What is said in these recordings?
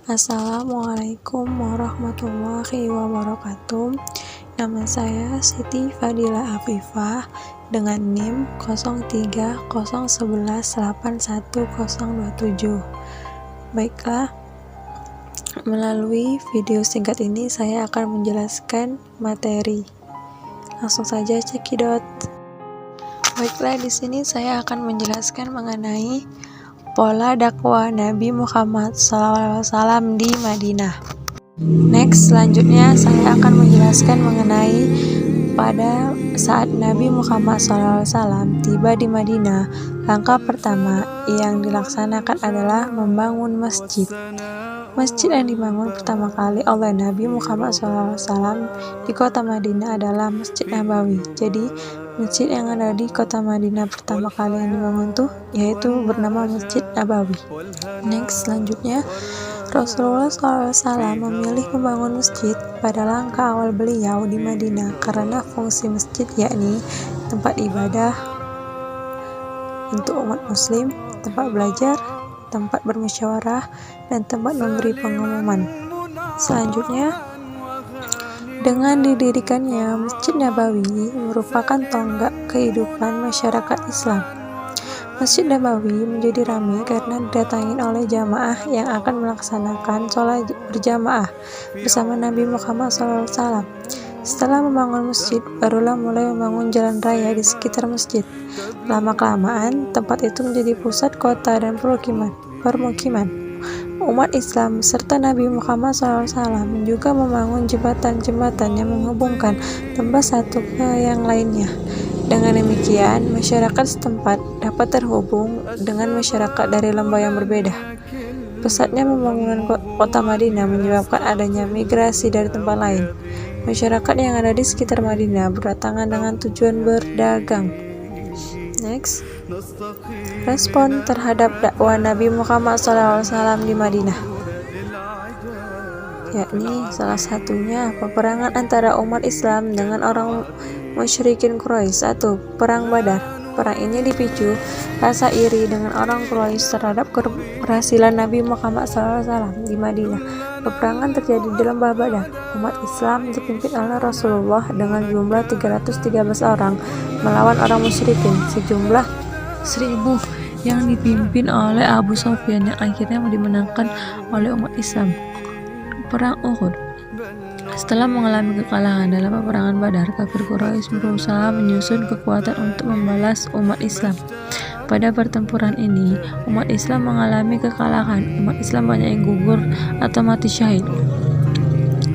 Assalamualaikum warahmatullahi wabarakatuh. Nama saya Siti Fadila Afifah dengan NIM 0301181027. Baiklah, melalui video singkat ini saya akan menjelaskan materi. Langsung saja cekidot. Baiklah, di sini saya akan menjelaskan mengenai pola dakwah Nabi Muhammad SAW di Madinah. Next, selanjutnya saya akan menjelaskan mengenai pada saat Nabi Muhammad SAW tiba di Madinah, langkah pertama yang dilaksanakan adalah membangun masjid. Masjid yang dibangun pertama kali oleh Nabi Muhammad SAW di kota Madinah adalah Masjid Nabawi. Jadi, masjid yang ada di kota Madinah pertama kali yang dibangun yaitu bernama Masjid Nabawi. Next, selanjutnya Rasulullah SAW memilih membangun masjid pada langkah awal beliau di Madinah karena fungsi masjid yakni tempat ibadah untuk umat muslim, tempat belajar, tempat bermusyawarah, dan tempat memberi pengumuman. Selanjutnya, dengan didirikannya Masjid Nabawi merupakan tonggak kehidupan masyarakat Islam. Masjid Nabawi menjadi ramai karena didatangi oleh jamaah yang akan melaksanakan sholat berjamaah bersama Nabi Muhammad SAW. Setelah membangun masjid, barulah mulai membangun jalan raya di sekitar masjid. Lama-kelamaan, tempat itu menjadi pusat kota dan permukiman umat Islam serta Nabi Muhammad SAW juga membangun jembatan-jembatan yang menghubungkan tempat satu ke yang lainnya. Dengan demikian, masyarakat setempat dapat terhubung dengan masyarakat dari lembah yang berbeda. Pesatnya pembangunan kota Madinah menyebabkan adanya migrasi dari tempat lain. Masyarakat yang ada di sekitar Madinah berdatangan dengan tujuan berdagang. Next, respon terhadap dakwah Nabi Muhammad SAW di Madinah, yakni salah satunya peperangan antara umat Islam dengan orang musyrikin Quraisy atau Perang Badar. Perang ini dipicu rasa iri dengan orang Quraisy terhadap keberhasilan Nabi Muhammad SAW di Madinah. Peperangan terjadi di lembah Badar. Umat Islam dipimpin oleh Rasulullah dengan jumlah 313 orang melawan orang musyrikin sejumlah 1000 yang dipimpin oleh Abu Sufyan yang akhirnya dimenangkan oleh umat Islam. Perang Uhud. Setelah mengalami kekalahan dalam peperangan Badar, kafir Quraisy berusaha menyusun kekuatan untuk membalas umat Islam. Pada pertempuran ini, umat Islam mengalami kekalahan. Umat Islam banyak yang gugur atau mati syahid.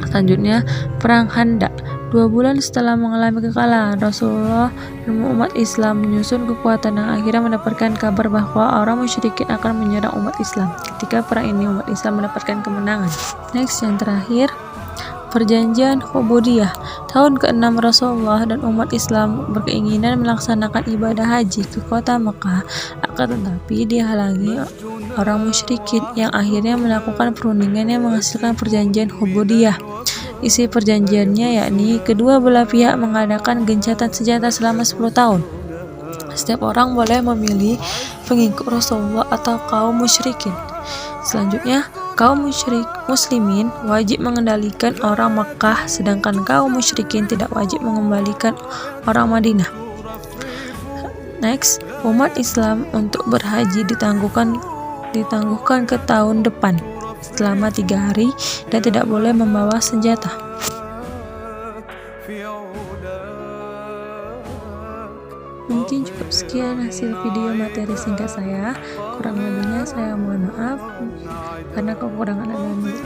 Selanjutnya, Perang Khandaq. 2 bulan setelah mengalami kekalahan, Rasulullah dan umat Islam menyusun kekuatan yang akhirnya mendapatkan kabar bahwa orang musyrikin akan menyerang umat Islam. Ketika perang ini, umat Islam mendapatkan kemenangan. Next, yang terakhir, Perjanjian Hudaybiah. Tahun ke-6 Rasulullah dan umat Islam berkeinginan melaksanakan ibadah haji ke kota Mekah, akan tetapi dihalangi orang musyrikin yang akhirnya melakukan perundingan yang menghasilkan Perjanjian Hudaybiah. Isi perjanjiannya yakni kedua belah pihak mengadakan gencatan senjata selama 10 tahun. Setiap orang boleh memilih pengikut Rasulullah atau kaum musyrikin. Selanjutnya, kaum muslimin wajib mengendalikan orang Makkah, sedangkan kaum musyrikin tidak wajib mengembalikan orang Madinah. Next, umat Islam untuk berhaji ditangguhkan ke tahun depan selama 3 hari dan tidak boleh membawa senjata. Mungkin cukup sekian hasil video materi singkat saya. Kurang lebihnya saya mohon maaf, karena kekurangan adalah milik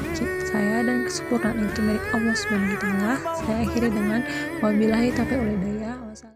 saya dan kesempurnaan itu milik Allah SWT. Saya akhiri dengan wabillahi taufiq wal hidayah.